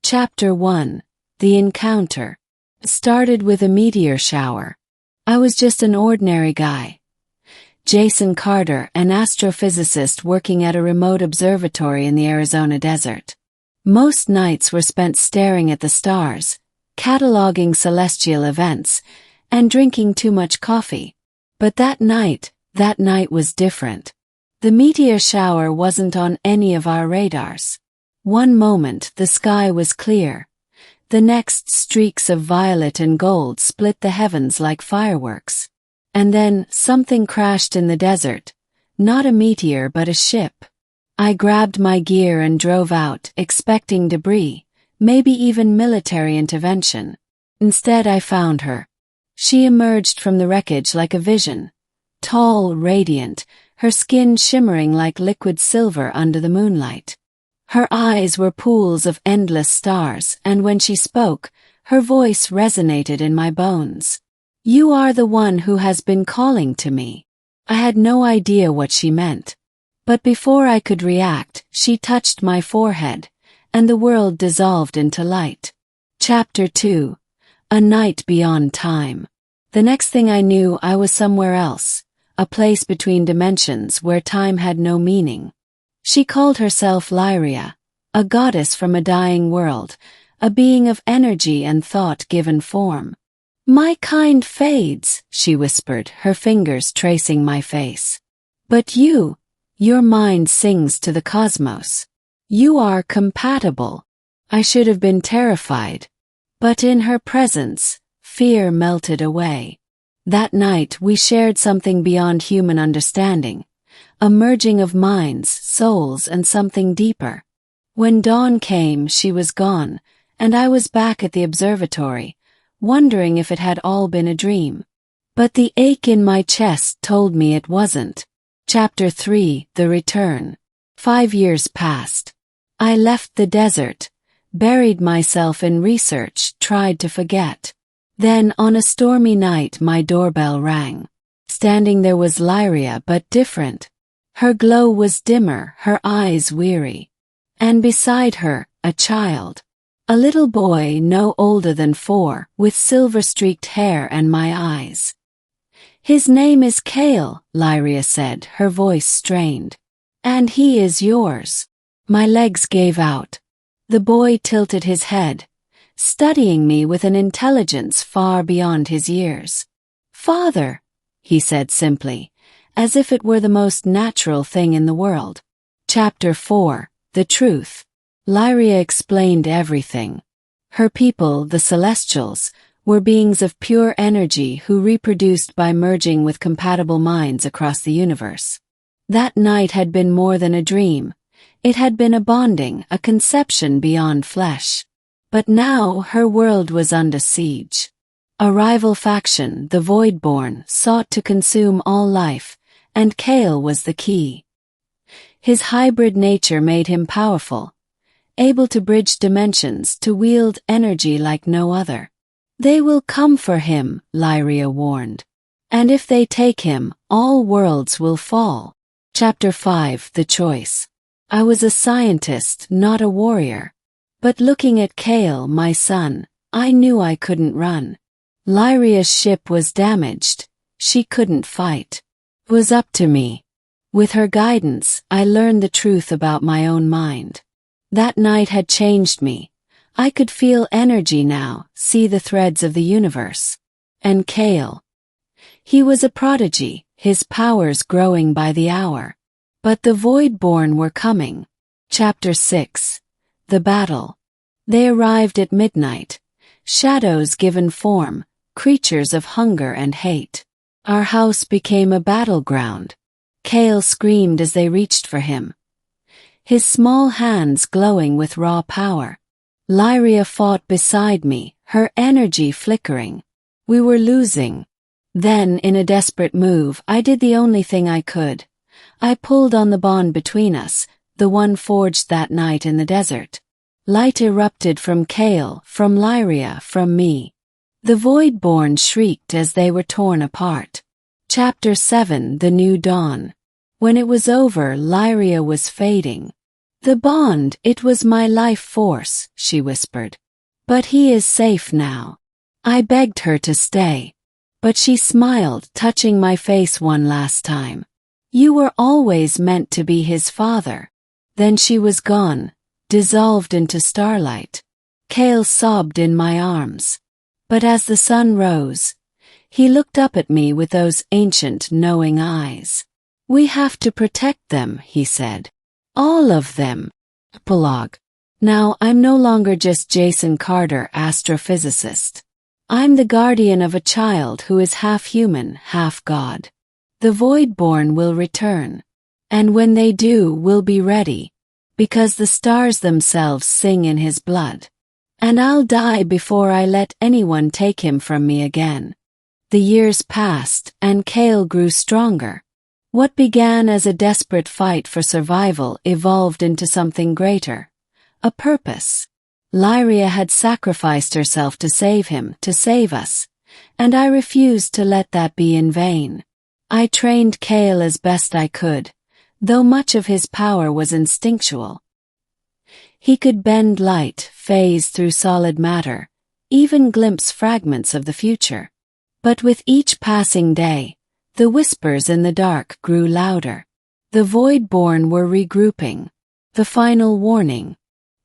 Chapter 1. The Encounter. Started with a meteor shower. I was just an ordinary guy. Jason Carter, an astrophysicist working at a remote observatory in the Arizona desert. Most nights were spent staring at the stars, cataloging celestial events, and drinking too much coffee. But that night was different. The meteor shower wasn't on any of our radars. One moment the sky was clear. The next, streaks of violet and gold split the heavens like fireworks. And then something crashed in the desert. Not a meteor but a ship. I grabbed my gear and drove out, expecting debris, maybe even military intervention. Instead I found her. She emerged from the wreckage like a vision. Tall, radiant, her skin shimmering like liquid silver under the moonlight. Her eyes were pools of endless stars, and when she spoke, her voice resonated in my bones. "You are the one who has been calling to me." I had no idea what she meant. But before I could react, she touched my forehead, and the world dissolved into light. Chapter 2. A Night Beyond Time. The next thing I knew, I was somewhere else, a place between dimensions where time had no meaning. She called herself Lyria, a goddess from a dying world, a being of energy and thought given form. "My kind fades," she whispered, her fingers tracing my face. "But your mind sings to the cosmos. You are compatible." I should have been terrified. But in her presence, fear melted away. That night we shared something beyond human understanding, a merging of minds, souls, and something deeper. When dawn came, she was gone, and I was back at the observatory, wondering if it had all been a dream. But the ache in my chest told me it wasn't. Chapter 3. The Return. 5 years passed. I left the desert, buried myself in research, tried to forget. Then, on a stormy night, my doorbell rang. Standing there was Lyria, but different. Her glow was dimmer, her eyes weary. And beside her, a child. A little boy no older than 4, with silver-streaked hair and my eyes. "His name is Kale," Lyria said, her voice strained. "And he is yours." My legs gave out. The boy tilted his head, studying me with an intelligence far beyond his years. "Father," he said simply, as if it were the most natural thing in the world. Chapter 4. The Truth. Lyria explained everything. Her people, the Celestials, were beings of pure energy who reproduced by merging with compatible minds across the universe. That night had been more than a dream. It had been a bonding, a conception beyond flesh. But now her world was under siege. A rival faction, the Voidborn, sought to consume all life, and Kale was the key. His hybrid nature made him powerful, able to bridge dimensions, to wield energy like no other. "They will come for him," Lyria warned. "And if they take him, all worlds will fall." Chapter 5. The Choice. I was a scientist, not a warrior. But looking at Kale, my son, I knew I couldn't run. Lyria's ship was damaged. She couldn't fight. It was up to me. With her guidance, I learned the truth about my own mind. That night had changed me. I could feel energy now, see the threads of the universe. And Kale. He was a prodigy, his powers growing by the hour. But the Voidborn were coming. Chapter 6. The Battle. They arrived at midnight. Shadows given form, creatures of hunger and hate. Our house became a battleground. Kale screamed as they reached for him, his small hands glowing with raw power. Lyria fought beside me, her energy flickering. We were losing. Then, in a desperate move, I did the only thing I could. I pulled on the bond between us, the one forged that night in the desert. Light erupted from Kale, from Lyria, from me. The Voidborn shrieked as they were torn apart. Chapter 7. The New Dawn. When it was over, Lyria was fading. The bond, it was my life force, she whispered. But he is safe now. I begged her to stay. But she smiled, touching my face one last time. You were always meant to be his father. Then she was gone, dissolved into starlight. Cale sobbed in my arms. But as the sun rose, he looked up at me with those ancient, knowing eyes. We have to protect them, he said. All of them. Epilogue. Now I'm no longer just Jason Carter, astrophysicist. I'm the guardian of a child who is half human, half God. The Voidborn will return. And when they do, we'll be ready. Because the stars themselves sing in his blood. And I'll die before I let anyone take him from me again. The years passed, and Cale grew stronger. What began as a desperate fight for survival evolved into something greater. A purpose. Lyria had sacrificed herself to save him, to save us. And I refused to let that be in vain. I trained Cale as best I could, though much of his power was instinctual. He could bend light, phase through solid matter, even glimpse fragments of the future. But with each passing day, the whispers in the dark grew louder. The Voidborn were regrouping. The final warning.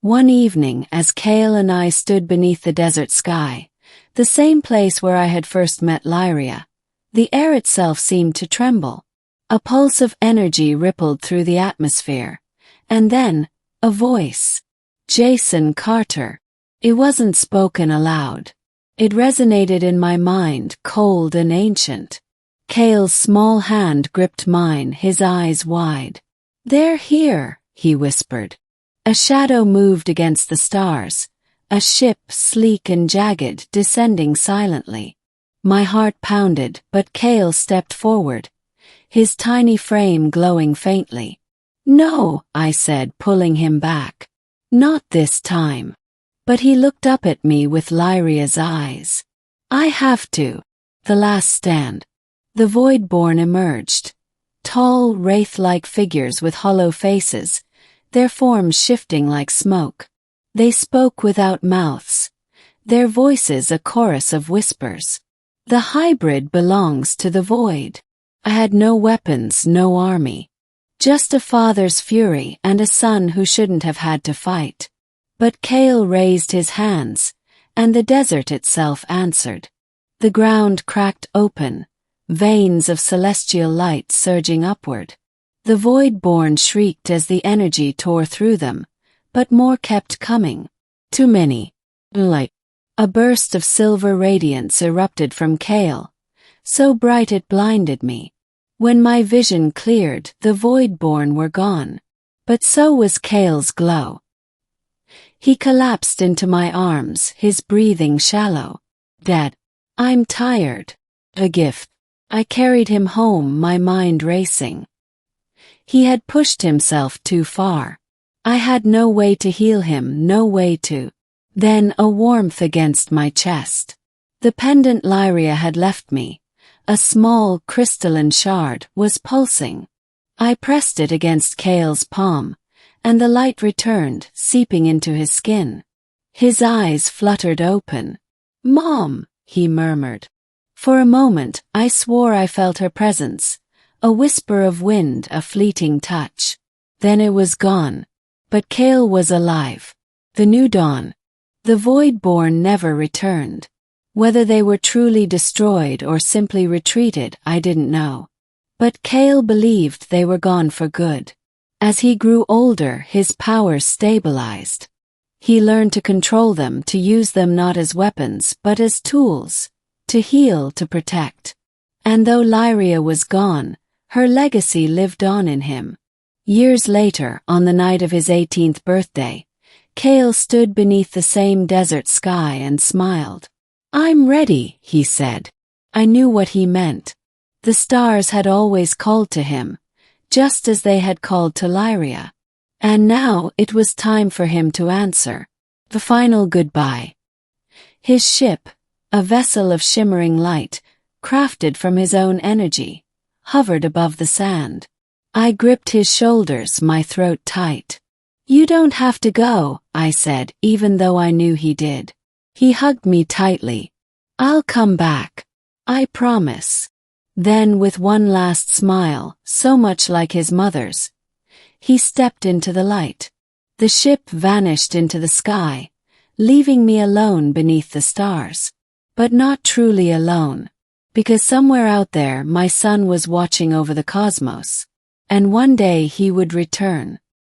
One evening, as Cale and I stood beneath the desert sky, the same place where I had first met Lyria, the air itself seemed to tremble. A pulse of energy rippled through the atmosphere. And then, a voice. Jason Carter. It wasn't spoken aloud. It resonated in my mind, cold and ancient. Cale's small hand gripped mine, his eyes wide. They're here, he whispered. A shadow moved against the stars, a ship sleek and jagged descending silently. My heart pounded, but Cale stepped forward, his tiny frame glowing faintly. No, I said, pulling him back. Not this time. But he looked up at me with Lyria's eyes. I have to. The last stand. The Voidborn emerged. Tall, wraith-like figures with hollow faces, their forms shifting like smoke. They spoke without mouths, their voices a chorus of whispers. The hybrid belongs to the void. I had no weapons, no army. Just a father's fury and a son who shouldn't have had to fight. But Cale raised his hands, and the desert itself answered. The ground cracked open, veins of celestial light surging upward. The Voidborn shrieked as the energy tore through them, but more kept coming. Too many. Light. A burst of silver radiance erupted from Cale, so bright it blinded me. When my vision cleared, the Voidborn were gone. But so was Cale's glow. He collapsed into my arms, his breathing shallow. Dad, I'm tired. A gift. I carried him home, my mind racing. He had pushed himself too far. I had no way to heal him, no way to. Then a warmth against my chest. The pendant Lyria had left me, a small crystalline shard, was pulsing. I pressed it against Cale's palm, and the light returned, seeping into his skin. His eyes fluttered open. Mom, he murmured. For a moment, I swore I felt her presence, a whisper of wind, a fleeting touch. Then it was gone. But Cale was alive. The new dawn. The Voidborn never returned. Whether they were truly destroyed or simply retreated, I didn't know. But Cale believed they were gone for good. As he grew older, his powers stabilized. He learned to control them, to use them not as weapons, but as tools, to heal, to protect. And though Lyria was gone, her legacy lived on in him. Years later, on the night of his 18th birthday, Cale stood beneath the same desert sky and smiled. I'm ready, he said. I knew what he meant. The stars had always called to him, just as they had called to Lyria. And now it was time for him to answer. The final goodbye. His ship, a vessel of shimmering light, crafted from his own energy, hovered above the sand. I gripped his shoulders, my throat tight. You don't have to go, I said, even though I knew he did. He hugged me tightly. I'll come back. I promise. Then, with one last smile, so much like his mother's, he stepped into the light. The ship vanished into the sky, leaving me alone beneath the stars. But not truly alone. Because somewhere out there my son was watching over the cosmos. And one day he would return.